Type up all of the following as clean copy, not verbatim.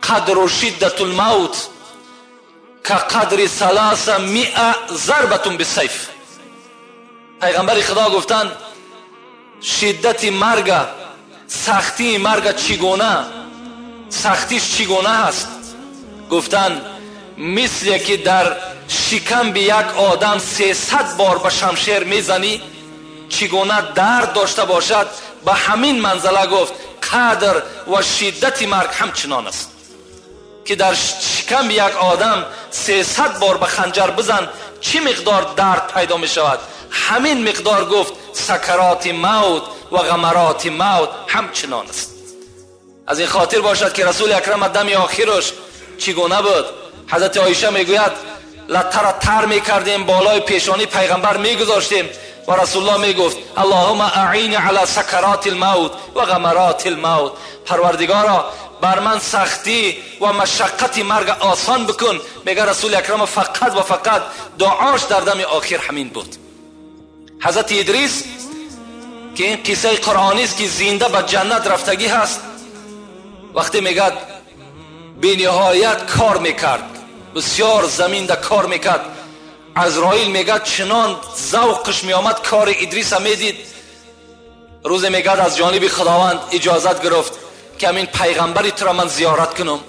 قدر شدت الموت که قدر 300 ضربتون بالسیف. پیغمبر خدا گفتند شدت مرگ، سختی مرگ چگونه، سختیش چگونه هست؟ گفتند مثل که در شکم به یک آدم 300 بار به شمشیر میزنی چگونه درد داشته باشد، به همین منزله گفت قدر و شدت مرگ همچنان است که در شکم یک آدم 300 بار به خنجر بزن چی مقدار درد پیدا می شود، همین مقدار گفت سکرات موت و غمرات موت همچنان است. از این خاطر باشد که رسول اکرم دم آخرش چگونه بود؟ حضرت عایشه میگوید لطه را تر میکردیم بالای پیشانی پیغمبر میگذاشتیم و رسول الله میگفت اللهم اعین علی سکرات الموت و غمرات الموت، پروردگارا بر من سختی و مشقت مرگ آسان بکن. میگه رسول اکرم فقط و فقط دعاش در دم آخر همین بود. حضرت ادریس که این قصه قرآنی است که زنده به جنت رفتگی هست، وقتی میگه بی نهایت کار میکرد، بسیار زمین در کار میکرد، عزرائیل میگه چنان ذوقش میآمد کار ادریس هم میدید. روز میگه از جانب خداوند اجازت گرفت که همین پیغمبری تو را من زیارت کنم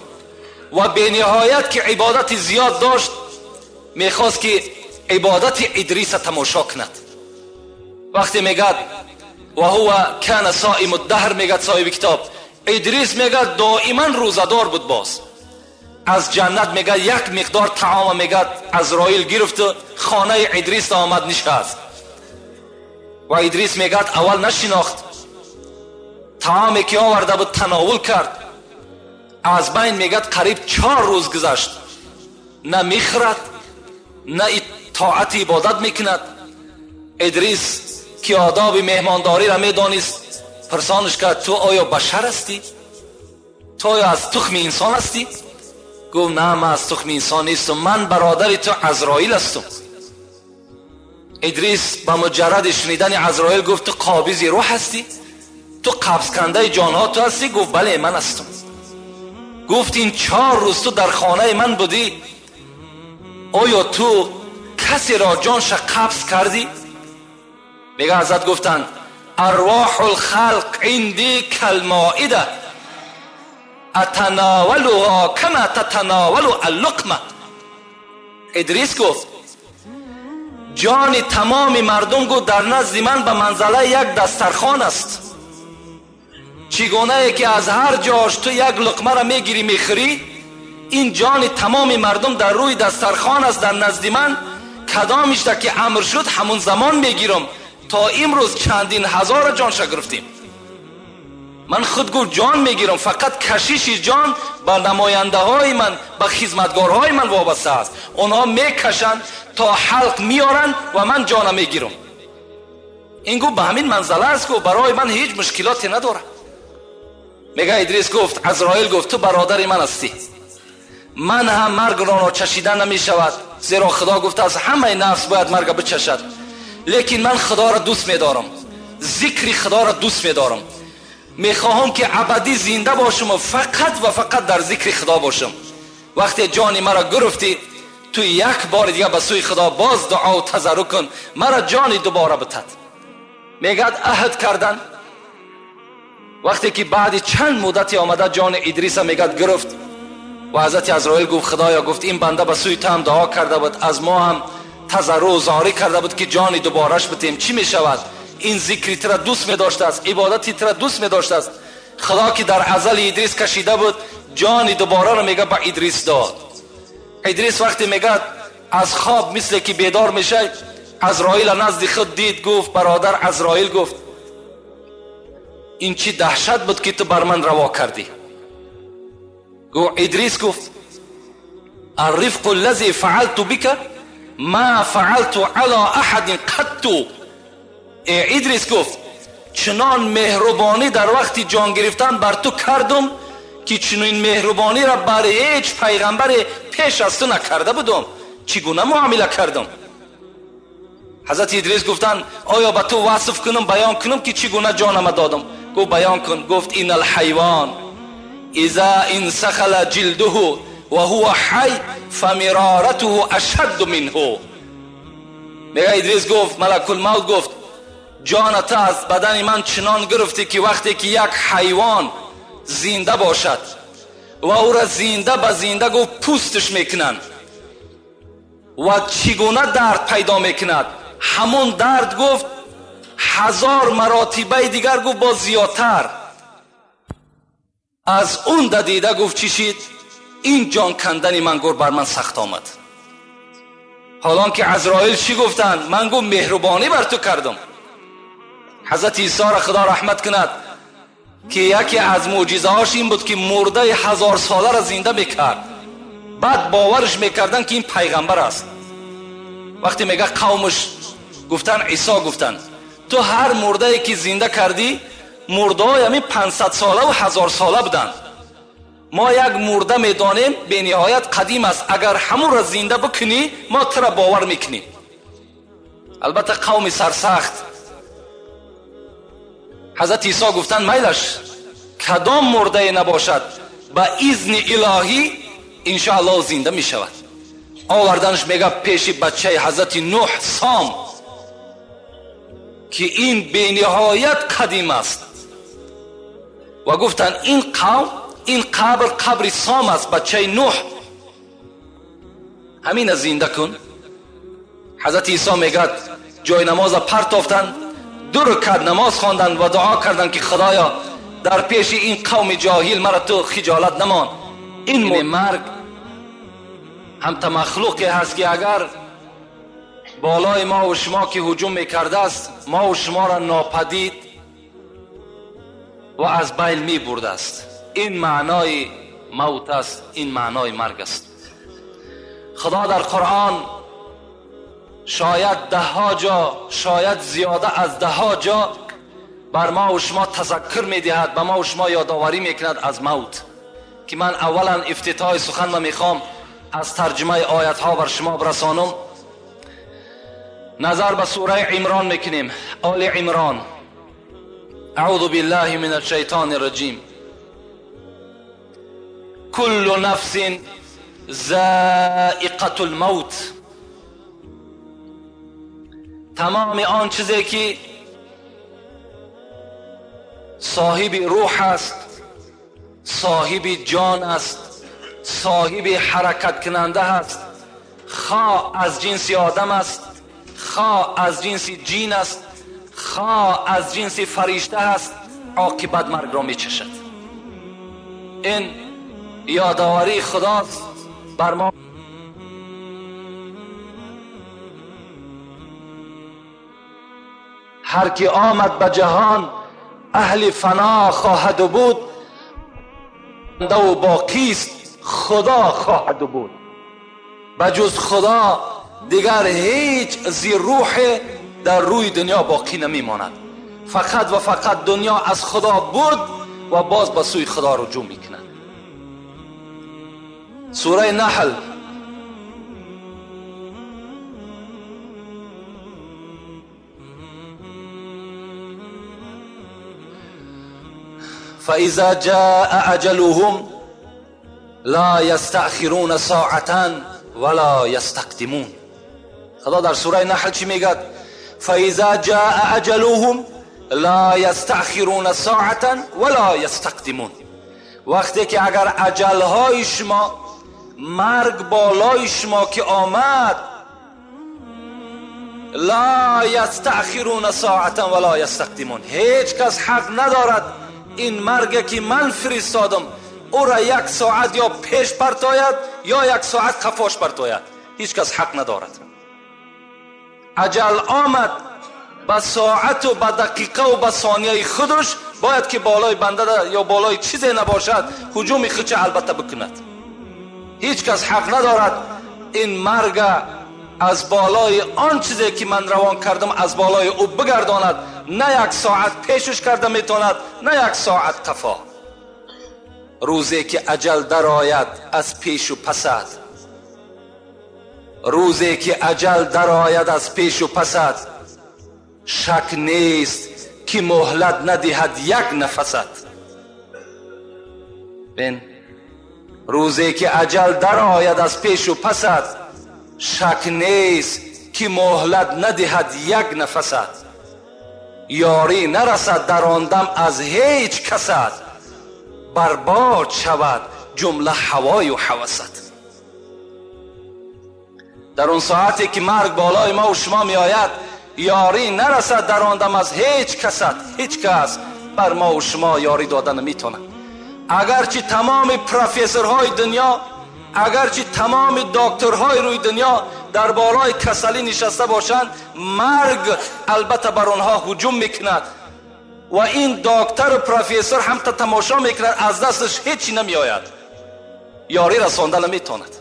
و به نهایت که عبادت زیاد داشت میخواست که عبادت ادریس تماشا کند. وقتی میگه و هو کان صائم الدهر، میگه صاحب کتاب ادریس میگه دائما روزدار بود. باز از جنت میگه یک مقدار طعام میگه عزرائیل گرفت خانه ادریس آمد نشست و ادریس میگه اول نشناخت، طعامی که آورده بود تناول کرد، از بین میگه قریب 4 روز گذشت، نه میخورد نه طاعت عبادت میکند. ادریس که آداب مهمانداری را میدانست پرسانش کرد تو آیا بشر هستی؟ تو آیا از تخم انسان هستی؟ گفت نه من از تخم انسان نیستم، من برادر تو عزرائیل هستم. ادریس با مجرد شنیدن عزرائیل گفت تو قابض روح هستی؟ تو قبض کننده جانها تو هستی؟ گفت بله من هستم. گفت این 4 روز تو در خانه من بودی، آیا تو کسی را جانش قبض کردی؟ میگه حضرت گفتند ارواح الخلق عندي كالمائده اتناولها كما تتناول اللقمه. ادریس گفت جان تمام مردم گو در نزد من به منزله یک دسترخوان است، چگونه ای که از هر جاش تو یک لقمه را میگیری میخوری، این جان تمام مردم در روی دسترخوان است در نزد من، کدامش ده که امر شد همون زمان میگیرم. تا امروز چندین هزار جانش گرفتیم. من خود گو جان میگیرم، فقط کشیش جان به نماینده های من، به خدمتگارهای من وابسته است. اونها میکشند تا حلق میارن و من جانم میگیرم. این گو به همین منزله است گو برای من هیچ مشکلاتی نداره. میگه ادریس گفت عزرائیل گفت تو برادر من هستی، من هم مرگ را چشیدن نمی شود، زیرا خدا گفته از همه نفس باید مرگ بچشد، لیکن من خدا را دوست می‌دارم، ذکر خدا را دوست می‌دارم، می‌خواهم که ابدی زنده باشم و فقط در ذکر خدا باشم. وقتی جان مرا گرفتی تو یک بار دیگه به سوی خدا باز دعا و تضرع کن مرا جان دوباره بتد. میگه عهد کردن. وقتی که بعد چند مدتی آمده جان ادریس میگه گرفت و حضرت عزرائیل گفت خدایا گفت این بنده به سوی تو هم دعا کرده بود، از ما هم تضرع و زاری کرده بود که جان دوبارهش بتیم، چی می شود؟ این ذکری ترا دوست می داشته است، عبادتی ترا دوست می داشته است. خدا که در ازل ادریس کشیده بود جان دوباره رو میگه به ادریس داد. ادریس وقتی میگه از خواب مثل که بیدار میشه عزرائیل نزد خود دید، گفت برادر عزرائیل گفت این چی دهشت بود که تو بر من روا کردی. گفت ادریس گفت الرفق الذي فعلت بك ما فعلت على احد قط. ادریس گفت چنان مهربانی در وقت جان گرفتن بر تو کردم که چنین مهربانی را برای هیچ پیغمبر پیش از تو نکرده بودم. چگونه معامله کردم؟ حضرت ادریس گفتن آیا به تو وصف کنم بیان کنم که چگونه جانم دادم؟ گفت بیان کن. گفت این الحیوان اذا انسخل جلده و هو حی فمرارته اشد منه. میگه ادریس گفت ملک الموت گفت جانت از بدن من چنان گرفتی که وقتی که یک حیوان زنده باشد و او را زنده به زنده گفت پوستش میکنن و چگونه درد پیدا میکند، همون درد گفت 1000 مراتبه دیگر گفت با زیادتر از اون دیده گفت چی شد؟ این جان کندن من گفت بر من سخت آمد. حالا که عزرائیل چی گفتن؟ من گفت مهربانی بر تو کردم. حضرت عیسی را خدا رحمت کند که یکی از معجزه هاش این بود که مرده 1000 ساله را زنده میکرد. بعد باورش میکردن که این پیغمبر است. وقتی میگه قومش گفتن عیسی گفتن تو هر مرده ای که زنده کردی مرده های همین 500 ساله و 1000 ساله بودن، ما یک مرده میدانیم به نهایت قدیم است، اگر همون را زنده بکنی ما ترا باور میکنیم. البته قوم سرسخت حضرت عیسی گفتن میلش کدام مرده نباشد به اذن الهی انشاءالله زنده میشود. آوردنش میگه پیش بچه حضرت نوح سام که این به نهایت قدیم است و گفتن این قوم این قبر سام است، بچه نوح، همین زنده کن. حضرت عیسی میگه جای نماز پرتافتن، 2 رکعت نماز خواندن و دعا کردن که خدایا در پیش این قوم جاهل مرا تو خجالت نمان. این مرگ هم مخلوقی هست که اگر بالای ما و شما که هجوم میکرده است ما و شما را ناپدید و از بین می برده است. این معنای موت است، این معنای مرگ است. خدا در قرآن شاید 10 جا، شاید زیاده از 10 جا بر ما و شما تذکر میدهد، به ما و شما یادآوری میکند از موت. که من اولا افتتاح سخن و میخوام از ترجمه آیت ها بر شما برسانم. نظر به سوره عمران میکنیم. آل عمران. اعوذ بالله من الشیطان الرجیم. كل نفس ذائقة الموت. تمام آن چیزی که صاحب روح است، صاحب جان است، صاحب حرکت کننده است، خواه از جنس آدم است، خواه از جنس جین است، خواه از جنس فرشته است، عاقبت مرگ را می چشد. این یادآوری خداست بر ما. هر کی آمد به جهان اهل فنا خواهد بود و باقی است خدا خواهد بود. بجز خدا دیگر هیچ زی روح در روی دنیا باقی نمیماند. فقط و فقط دنیا از خدا بود و باز به سوی خدا رجوع میکند. سوره نحل فإذا جاء أجلهم لا يستأخرون ساعة ولا يستقدمون. خدا در سوره نحل چی میگه؟ فإذا جاء أجلهم لا يستأخرون ساعة ولا يستقدمون. وقتی که اگر اجلهای شما، مرگ بالای شما که آمد، لا يستأخرون ساعة ولا يستقدمون، هیچ کس حق ندارد این مرگ که من فرستادم او را 1 ساعت یا پیش پرتاید یا 1 ساعت خفاش پرتاید. هیچ کس حق ندارد. اجل آمد به ساعت و به دقیقه و به ثانیه خودش باید که بالای بنده یا بالای چیزی نباشد هجوم خودش البته بکند. هیچ کس حق ندارد این مرگ از بالای آن چیزی که من روان کردم از بالای او بگرداند. نه 1 ساعت پیشش کرده میتواند، نه 1 ساعت قفا. روزی که اجل در آید از پیش و پسد روزی که اجل در آید از پیش و پست، شک نیست که مهلت ندهد یک نفست. بین روزی که اجل در آید از پیش و پست، شک نیست که مهلت ندهد یک نفست. یاری نرسد در آن دم از هیچ کست، برباد شود جمله هوای و هوست. در اون ساعتی که مرگ بالای ما و شما می آید، یاری نرسد در آن دم از هیچ کست. هیچ کس بر ما و شما یاری دادن نمیتونه. اگرچه تمام پروفسورهای دنیا، اگرچه تمام دکترهای روی دنیا در بالای کسلی نشسته باشند، مرگ البته بر آنها هجوم میکند و این دکتر و پروفسور هم تماشا میکند، از دستش هیچی نمی آید، یاری رساندن نمیتواند.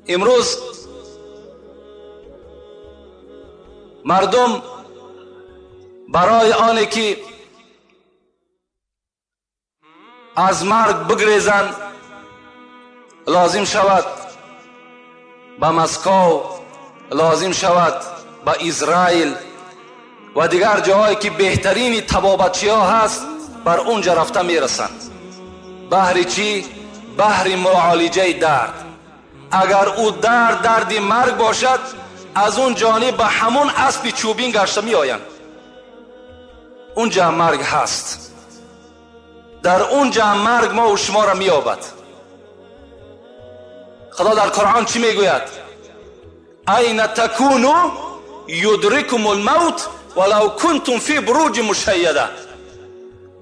امروز مردم برای آنی که از مرگ بگریزند، لازم شود به مسکو، لازم شود به اسرائیل و دیگر جاهایی که بهترین طبابتچی ها هست، بر اونجا رفته میرسند. بهر چی؟ بهر معالجه درد. اگر او درد مرگ باشد، از اون جانب به همون اسب چوبین گشته می آیند. اونجا مرگ هست، در اونجا مرگ ما و شما را می یابد. خدا در قرآن چی می گوید؟ این تکونو یدرکم الموت ولو کنتم فی بروج مشیده.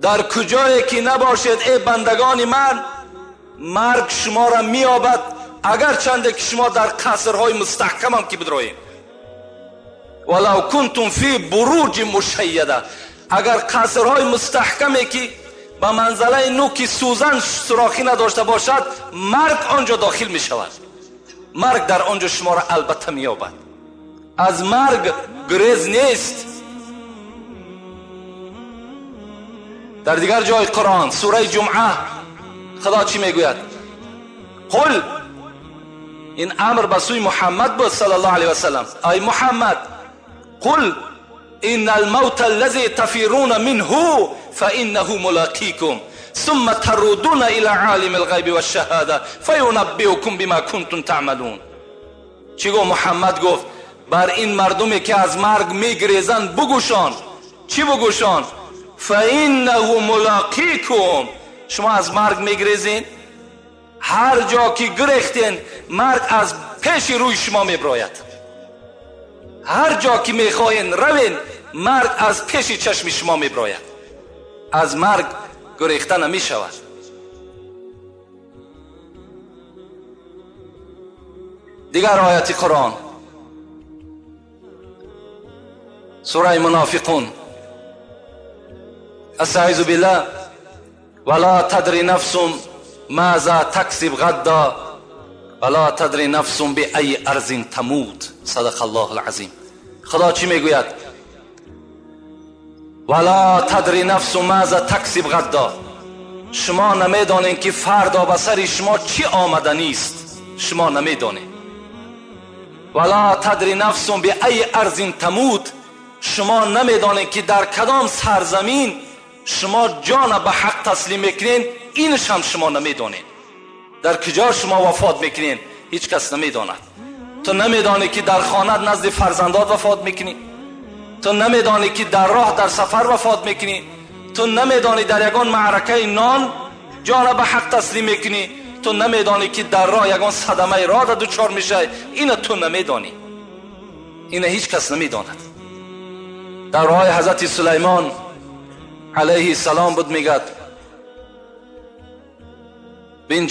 در کجایی که نباشید ای بندگان من، مرگ شما را می یابد، اگر چنده که شما در قصرهای مستحکم هم که بدروید. ولو کنتم فی بروج مشیده، اگر قصرهای مستحکمی که به منزله نوک سوزن سوراخی نداشته باشد، مرگ آنجا داخل می شود. مرگ در آنجا شما را البته می یابد. از مرگ گریز نیست. در دیگر جای قرآن سوره جمعه خدا چی می گوید؟ قل، این امر به سوی محمد بود صلی الله علیه و سلم، ای محمد قل ان الموت الذي تفرون منه فانه ملاقيكم ثم تردون الى عالم الغیب والشهاده فینبئکم بما کنتم تعملون. چی گفت محمد؟ گفت بر این مردمی که از مرگ میگریزند بگوشان. چی بگوشان؟ فانه ملاقيكم. شما از مرگ میگریزین، هر جا که گریختین مرگ از پیش روی شما میبراید. هر جا که میخواین روین، مرگ از پیش چشم شما میبراید. از مرگ گریخته نمیشود. دیگر آیت قرآن سوره منافقون، استعیذ بالله ولا تدری نفس ماذا تکسب غدا ولا تدری نفس بأی ارض تموت. صدق الله العظیم. خدا چی میگوید؟ ولا تدری نفس ماذا تکسب غدا. شما نمیدانین که فردا به سر شما چی آمدنی است. شما نمیدانین. ولا تدری نفس بأی ارض تموت. شما نمیدانین که در کدام سرزمین شما جان به حق تسلیم میکنین. اینش هم شما نمیدانین. در کجا شما وفات میکنین هیچ کس نمیداند. تو نمیدانی که در خانه نزد فرزندات وفات میکنی. تو نمیدانی که در راه در سفر وفات میکنی. تو نمیدانی در یگان معرکه نان جان به حق تسلیم میکنی. تو نمیدانی که در راه یگان صدمه راه دچار میشه. اینو تو نمیدانی. اینو هیچ کس نمیداند. در راه حضرت سلیمان علیه السلام بود میگد بین